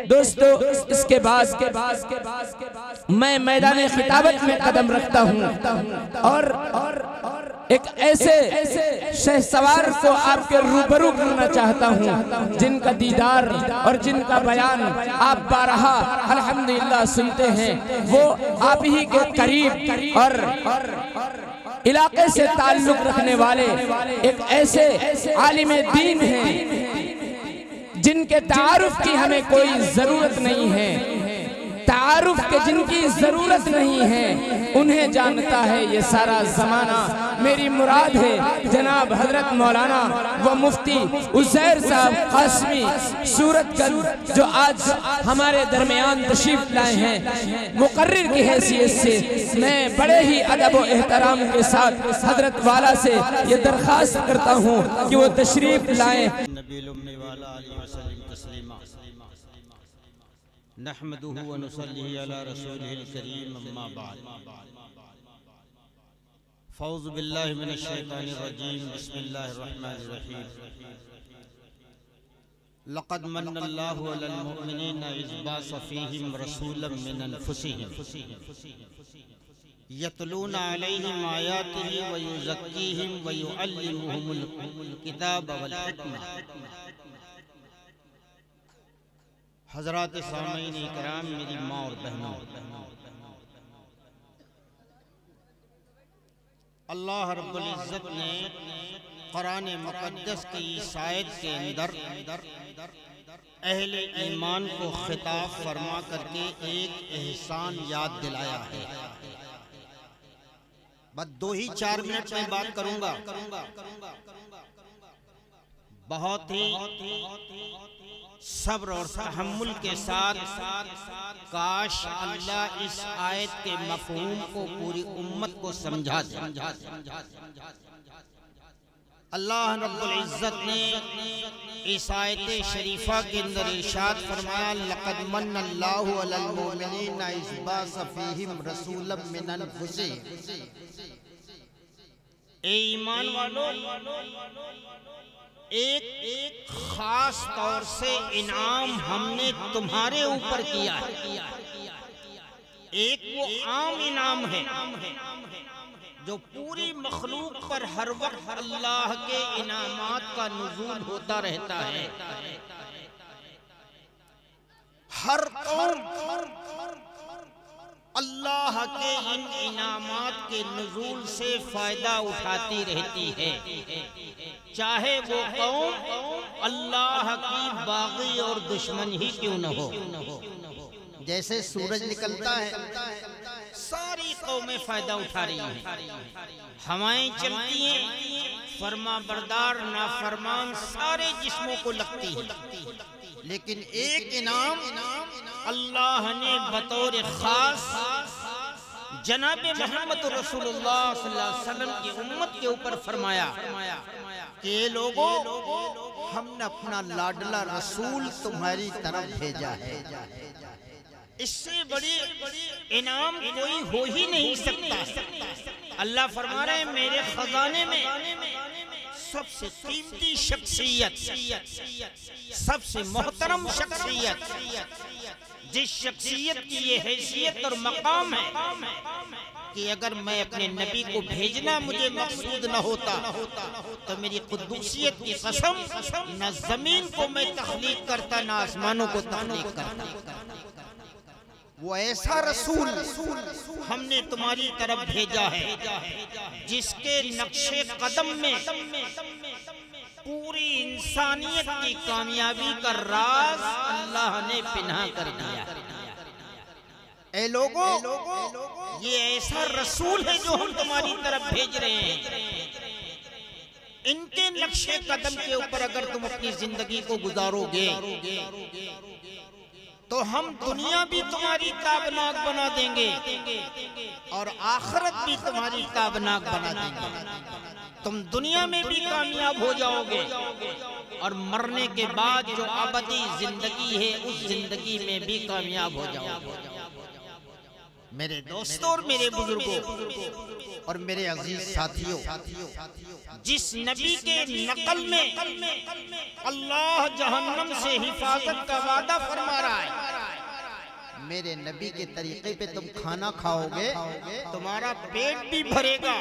दोस्तों, इसके बाद मैं मैदान खिताबत में कदम रखता हूँ और एक ऐसे शहसवार को आपके रूबरू करना चाहता हूँ जिनका दीदार और जिनका बयान आप बारहा अल्हम्दुलिल्लाह सुनते हैं। वो आप ही के करीब और इलाके से ताल्लुक रखने वाले एक ऐसे आलिम दीन हैं जिनके तारुफ की हमें कोई जरूरत नहीं है, तारुफ के जिनकी जरूरत नहीं है, उन्हें जानता है ये सारा जमाना। मेरी मुराद है जनाब हजरत मौलाना व मुफ्ती उज़ैर साहब कासमी सूरतगंज, जो आज हमारे दरमियान तशरीफ लाए हैं। मुकर्रिर की हैसियत से मैं बड़े ही अदब व एहतराम के साथ हजरत वाला से ये दरख्वास्त करता हूँ कि वो तशरीफ लाएं। नहमदुहु व नुसल्ली अला रसूलिहिल करीम, अम्मा बाद। फ़ौज़ु बिल्लाहि मिनश शैतानिर रजीम, बिस्मिल्लाहिर रहमानिर रहीम। लक़द मन्नल्लाहु अलल मुअमिनीना इज़ बअसा फ़ीहिम रसूलन मिन अनफुसिहिम यतलूना अलैहिम आयातिही व युज़क्कीहिम व युअल्लिमुहुमुल किताब वल हिकमा। हज़रात सामईन इकराम, मेरी माँ और बहनों, अल्लाह रब्बुल इज़्ज़त ने कुरान मुक़द्दस की इस आयत के अंदर अहले ईमान को खिताब फरमा करके एक एहसान याद दिलाया है। बस 2 ही 4 मिनट में बात करूंगा। बहुत ही सब्र और तहम्मुल के साथ काश अल्लाह इस आयत के मफ़हूम को पूरी उम्मत को समझा दे। अल्लाह रब्बुल इज़्ज़त ने इस आयत शरीफा के अंदर इरशाद फरमाया, लक़द मन्नल्लाहु अलल मुअमिनीना इज़ बअसा फ़ीहिम रसूलन मिन अनफुसिहिम। ए ईमान वालों, एक खास तौर से इनाम हमने तुम्हारे ऊपर किया है। एक वो आम इनाम है जो पूरी मखलूक पर हर वक्त अल्लाह के इनामात का नुज़ूल होता रहता है। हर कौम अल्लाह के इन इनामात के नुज़ूल से फायदा उठाती रहती है, चाहे वो कौम अल्लाह की बागी और दुश्मन ही क्यों न हो। जैसे सूरज निकलता है, सारी कौमें फायदा उठा रही हैं, हवाएं चलती हैं, फरमा बरदार नाफरमान सारे जिस्मों को लगती है, लेकिन एक इनाम अल्लाह ने बतौर खास जनाब मोहम्मद रसूलुल्लाह सल्लल्लाहु अलैहि वसल्लम की उम्मत के ऊपर फरमाया कि लोगों, हमने अपना लाडला रसूल तुम्हारी तरफ भेजा है। इससे बड़ी इनाम कोई हो ही नहीं सकता। अल्लाह फरमा रहे हैं, मेरे खजाने में सबसे कीमती शख्सियत, सबसे मोहतरम शख्सियत, जिस शख्सियत की ये हैसियत और मकाम है कि अगर मैं अपने नबी को भेजना मुझे मकसूद न होता तो मेरी कुद्दूसियत की कसम, न जमीन को मैं तख्लीक करता न आसमानों को तख्लीक करता। वो ऐसा रसूल हमने तुम्हारी तरफ भेजा है जिसके नक्शे कदम में पूरी इंसानियत की कामयाबी का राज अल्लाह ने पिन्हा कर दिया। ए लोगों, ये ऐसा रसूल है जो हम तुम्हारी तरफ भेज रहे हैं। इनके नक्शे कदम के ऊपर अगर तुम अपनी जिंदगी को गुजारोगे तो हम दुनिया भी तुम्हारी ताबनाक बना देंगे और आखिरत भी तुम्हारी ताबनाक बना देंगे। तुम दुनिया में भी कामयाब हो जाओगे और मरने के बाद जो अबदी जिंदगी है उस जिंदगी में भी कामयाब हो जाओगे। मेरे दोस्तों और मेरे बुजुर्गों और मेरे अजीज साथियों, जिस नबी के नकल में अल्लाह जहन्नम से हिफाजत का वादा फरमा रहा है, मेरे नबी के तरीके पे तुम खाना खाओगे, तुम्हारा पेट भी भरेगा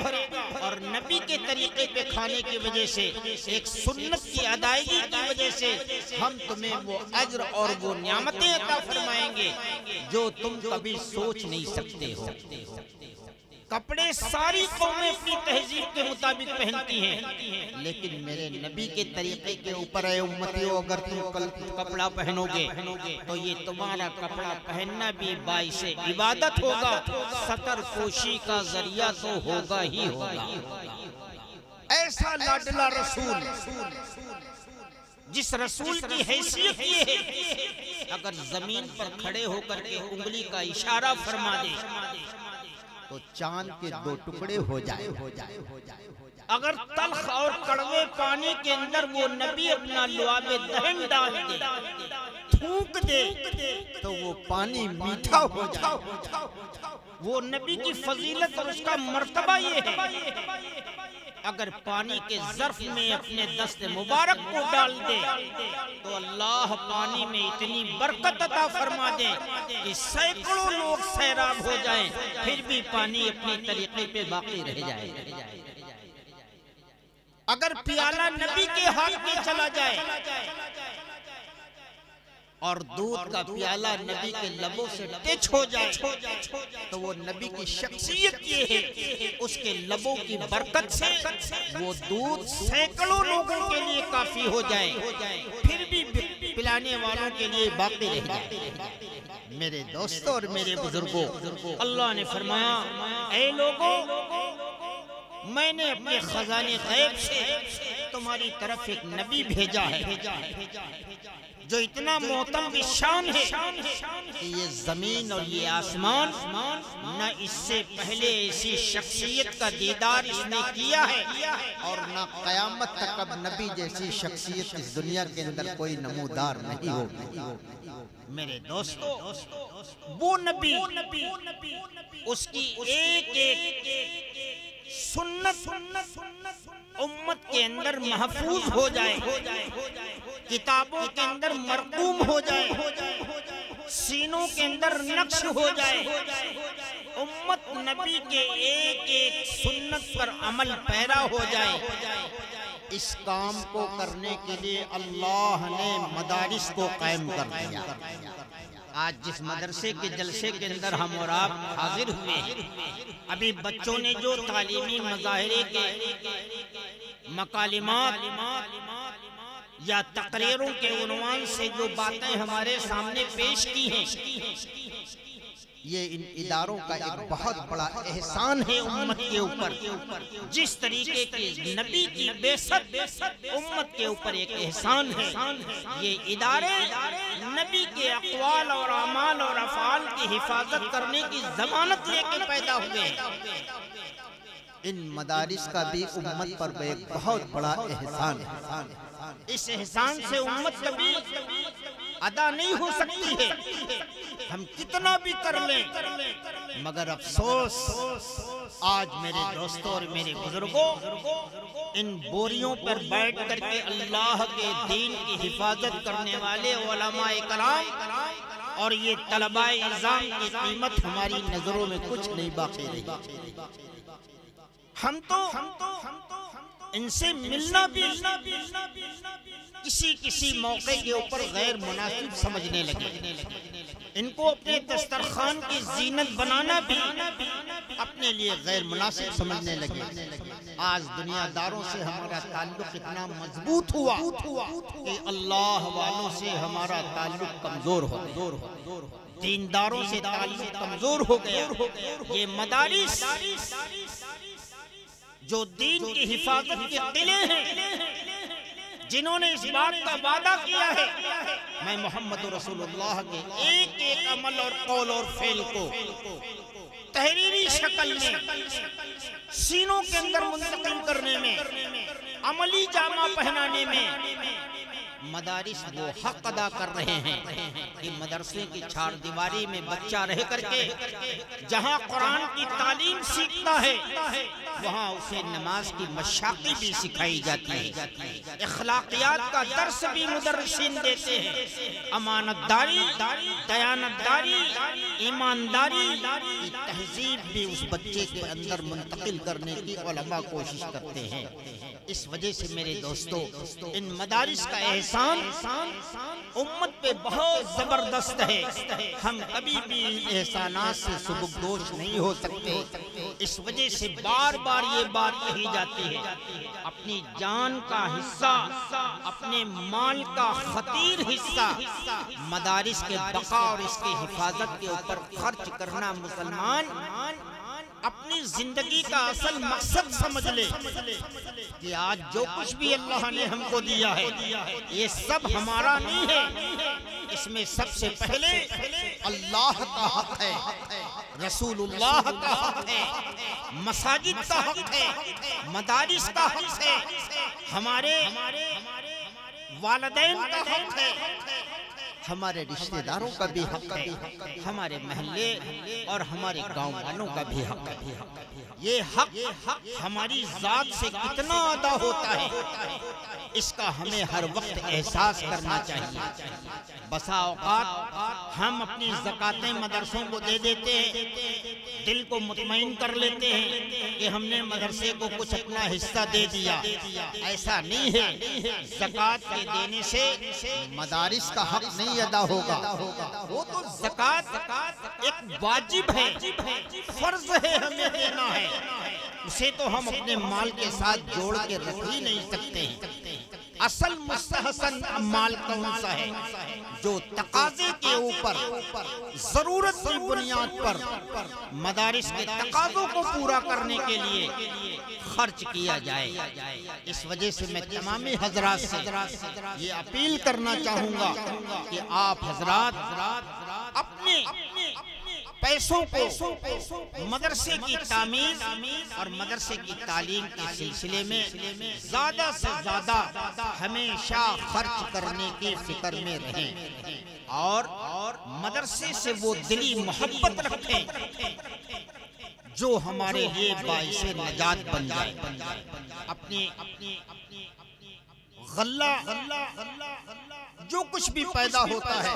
और नबी के तरीके पे खाने की वजह से, एक सुन्नत की अदायगी की वजह से हम तुम्हें वो अज्र और वो नियामतें अता फरमाएंगे जो तुम कभी सोच नहीं सकते हो। कपड़े सारी कौमें अपनी तहजीब के मुताबिक पहनती हैं, लेकिन मेरे नबी के तरीके के ऊपर है उम्मतियों, अगर तुम कल कपड़ा पहनोगे तो ये तुम्हारा कपड़ा पहनना भी बाइसे इबादत होगा, सतर पोशी का जरिया तो होगा ही होगा। ऐसा लाडला रसूल, जिस रसूल की हैसियत ये है, अगर जमीन पर खड़े होकर के उंगली का इशारा फरमा दे तो चांद के दो टुकड़े हो जाए। अगर तल्ख और कड़वे पानी के अंदर वो नबी अपना लुआबे दहन डाल दे, थूक दे, तो वो पानी मीठा हो जाए। वो नबी की फजीलत और उसका मर्तबा ये है, अगर पानी के ज़र्फ में अपने दस्ते मुबारक को डाल दे तो अल्लाह पानी में इतनी बरकत अता फरमा दे कि सैकड़ों लोग सैराब हो जाएं, फिर भी पानी अपने तरीके पे बाकी रह जाए। अगर प्याला नबी के हाथ में चला जाए और दूध का प्याला नबी के लबों से टच हो जाए तो वो नबी की शख्सियत ये है, उसके लबों की बरकत से वो दूध सैकड़ों लोगों के लिए काफी हो जाए, फिर भी पिलाने वालों के लिए बाकी रह जाए। मेरे दोस्तों और मेरे बुजुर्गों, अल्लाह ने फरमाया, ऐ लोगों, मैंने अपने खजाने गैब से तुम्हारी तरफ एक नबी भेजा है जो इतना मोहतरम शान है कि ये जमीन और ये आसमान न इससे पहले ऐसी शख्सियत का दीदार इसने किया है और न कयामत तक अब नबी जैसी शख्सियत इस दुनिया के अंदर कोई नमूदार नहीं होगी। मेरे दोस्तों, वो नबी उसकी एक एक सुन्नत उम्मत के अंदर महफूज हो जाए, किताबों के अंदर मरकूम हो जाए, सीनों के अंदर नक्श हो जाए, उम्मत नबी के एक एक सुन्नत पर अमल पैरा हो जाए। इस काम को करने के लिए अल्लाह ने मदारिस को कायम कर दिया। आज जिस मदरसे के जलसे के अंदर हम और आप हाजिर हुए, अभी बच्चों ने जो तालीमी मज़ाहिरे के मकालिमात या तकरीरों के उन्वान से जो बातें हमारे सामने पेश की हैं, ये इन इदारों का एक बहुत बड़ा एहसान है उम्मत के ऊपर। जिस तरीके के नबी की बेसत उम्मत के ऊपर एक एहसान है, ये इदारे नबी के अक़वाल और अमाल और अफ़ाल की हिफाजत करने की ज़मानत लेके पैदा हुए। इन मदारिस का भी उम्मत पर एक बहुत बड़ा एहसान है। इस एहसान से उम्मत कभी अदा नहीं हो सकती है, हम कितना भी कर लें, मगर अफसोस आज मेरे दोस्तों और मेरे बुजुर्गों, इन बोरियों पर बैठ करके अल्लाह के दीन की हिफाजत करने वाले उलमाए कराम और ये तलबाए इज़ाम की कीमत हमारी नजरों में कुछ नहीं बाकी रही। हम तो इनसे मिलना भी किसी मौके के ऊपर गैर मुनासिब समझने लगे, इनको अपने दस्तरखान की जीनत बनाना भी अपने लिए गैर मुनासिब समझने लगे। आज दुनियादारों से हमारा ताल्लुक इतना मजबूत हुआ कि अल्लाह वालों से हमारा ताल्लुक कमजोर हो, दीनदारों से ताल्लुक कमजोर हो गया। ये मदारिस जो दीन की हिफाजत के किले हैं, जिन्होंने इस बात का वादा किया है, मैं मोहम्मद रसूलुल्लाह के एक एक अमल और कौल और फेल को तहरीरी शक्ल में सीनों के अंदर मुंतकिल करने में, अमली जामा पहनाने में मदारिस वो हक अदा कर रहे हैं कि मदरसे की चार दीवारी में बच्चा रह करके जहाँ कुरान की तालीम सीखता है वहाँ उसे नमाज की मशाक़ी भी सिखाई जाती है, इखलाकियात का दर्स भी मुदर्रिसीन देते हैं, अमानतदारी, दयानतदारी, ईमानदारी की तहजीब भी उस बच्चे के अंदर मुंतकिल करने की उलमा कोशिश करते हैं। इस वजह से मेरे दोस्तों, इन मदारिस का एहसान उम्मत पे बहुत जबरदस्त है। हम कभी भी एहसानात से सुबुकदोश नहीं हो सकते। इस वजह से बार बार ये बात कही जाती है, अपनी जान का हिस्सा, अपने माल का खतीर हिस्सा मदारिस के बका और इसकी हिफाजत के ऊपर खर्च करना मुसलमान अपनी जिंदगी का असल मकसद समझ ले कि आज जो कुछ भी अल्लाह ने हमको दिया है ये सब हमारा नहीं है, इसमें सबसे पहले अल्लाह का हक है, रसूलुल्लाह का हक है, मसाजिद का हक है, मदारिस का हक है, हमारे वालिदैन का हक है, हमारे रिश्तेदारों का भी हक है, हमारे महल्ले और हमारे गांव वालों का भी हक है। ये हक हमारी जात से कितना अदा होता है इसका हमें हर वक्त एहसास करना चाहिए। बसा औकात हम अपनी ज़कातें मदरसों को दे देते हैं, दिल को मुतमईन कर लेते हैं कि हमने मदरसे को कुछ अपना हिस्सा दे दिया। ऐसा नहीं है, ज़कात के देने से मदारिस का हक नहीं अदा होगा। वो तो ज़कात एक वाजिब है, फर्ज है, हमें देना है। उसे तो हम अपने माल के साथ जोड़ के रख ही नहीं सकते। असल मुस्तहसन माल कौन सा है? जो तकाजे के ऊपर जरूरत की बुनियाद पर मदारिस के तकाजों को पूरा करने के लिए खर्च किया जाए। इस वजह से मैं तमामी हजरात से ये अपील करना चाहूंगा कि आप हजरात अपने पैसों को मदरसे की तामीर और मदरसे की तालीम के सिलसिले में ज्यादा से ज्यादा हमेशा खर्च करने की फिक्र में रहें और मदरसे से वो दिली मोहब्बत रखें जो हमारे लिए बाइसे नजात बन जाए। अपने गल्ला जो कुछ भी पैदा होता है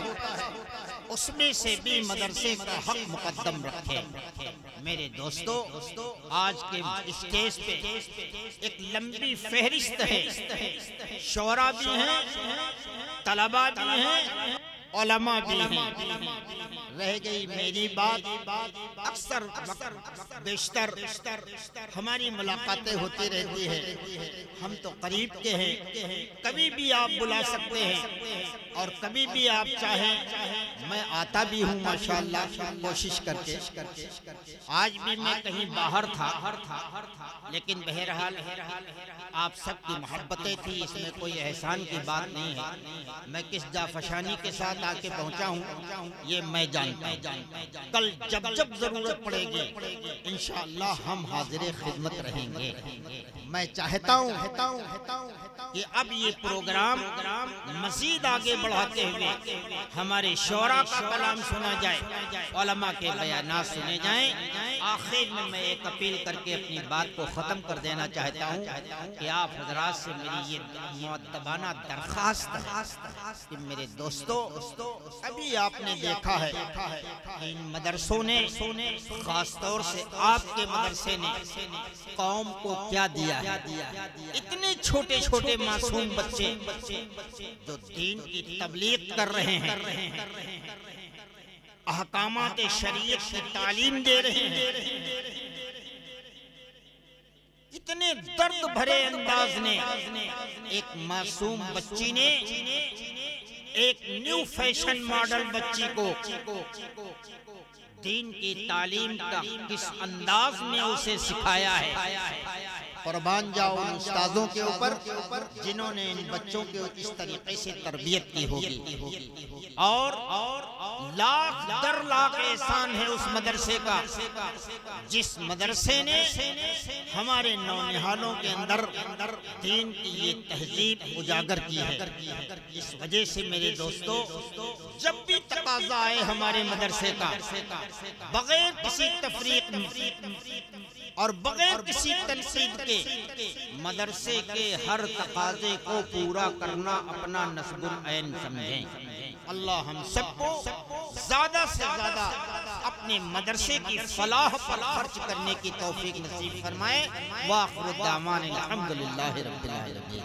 उसमें से भी मदरसे का हक मुकद्दम रखें। मेरे दोस्तों, आज के स्टेज पे एक लंबी फहरिस्त है, शोरा भी हैं, तलबा भी हैं, उलमा भी हैं। रह गई मेरी बात। अक्सर बेशतर हमारी मुलाकातें होती रहती है, हम तो करीब के हैं, कभी भी आप बुला सकते हैं और कभी भी आप चाहें मैं आता भी हूँ माशाअल्लाह कोशिश करके। आज भी मैं कहीं बाहर था, लेकिन बहरहाल आप सबकी मोहब्बतें थी, इसमें कोई एहसान की बात नहीं है। मैं किस जाफशानी के साथ आके पहुँचा हूँ ये मैं जानता हूँ। कल जब जरूरत पड़ेगी इंशाअल्लाह हम हाजिर खिदमत रहेंगे। मैं चाहता हूँ कि अब ये प्रोग्राम मजीद आगे बढ़ाते हुए हमारे शोरा का कलाम सुना जाए, उलमा के बयानात सुने जाएं। आखिर में मैं एक अपील करके अपनी बात को ख़त्म कर देना चाहता हूँ कि आप हजरात से मेरी ये मुअद्दबाना दरख्वास्त है कि मेरे दोस्तों, अभी आपने देखा है इन मदरसों ने, खास तौर से आपके मदरसे ने कौम को क्या दिया है। इतने छोटे छोटे मासूम बच्चे जो दीन की तबलीग कर रहे हैं, अहकामात शरीयत की तालीम दे रहे हैं। इतने दर्द भरे अंदाज ने एक मासूम बच्ची ने एक न्यू फैशन मॉडल बच्ची को दीन की तालीम का किस अंदाज में उसे सिखाया है। कुर्बान जाओ उन उस्तादों के ऊपर जिन्होंने इन बच्चों के इस तरीके से तरबियत की होगी। और लाख दर लाख एहसान है उस मदरसे का जिस मदरसे ने हमारे नौनिहालों के अंदर दीन की ये तहजीब उजागर की है। इस वजह से मेरे दोस्तों, जब भी तकाजा आए हमारे मदरसे का, बगैर किसी तफरीक और बगैर किसी तनकीद के मदरसे के हर तकाजे को पूरा करना अपना नस्बुल ऐन समझें। अल्लाह हम सबको ज्यादा से ज्यादा अपने मदरसे की फलाह पर खर्च करने की तौफीक नसीब फरमाए। वाखिर दावाना अल्हम्दुलिल्लाहि रब्बिल आलमीन।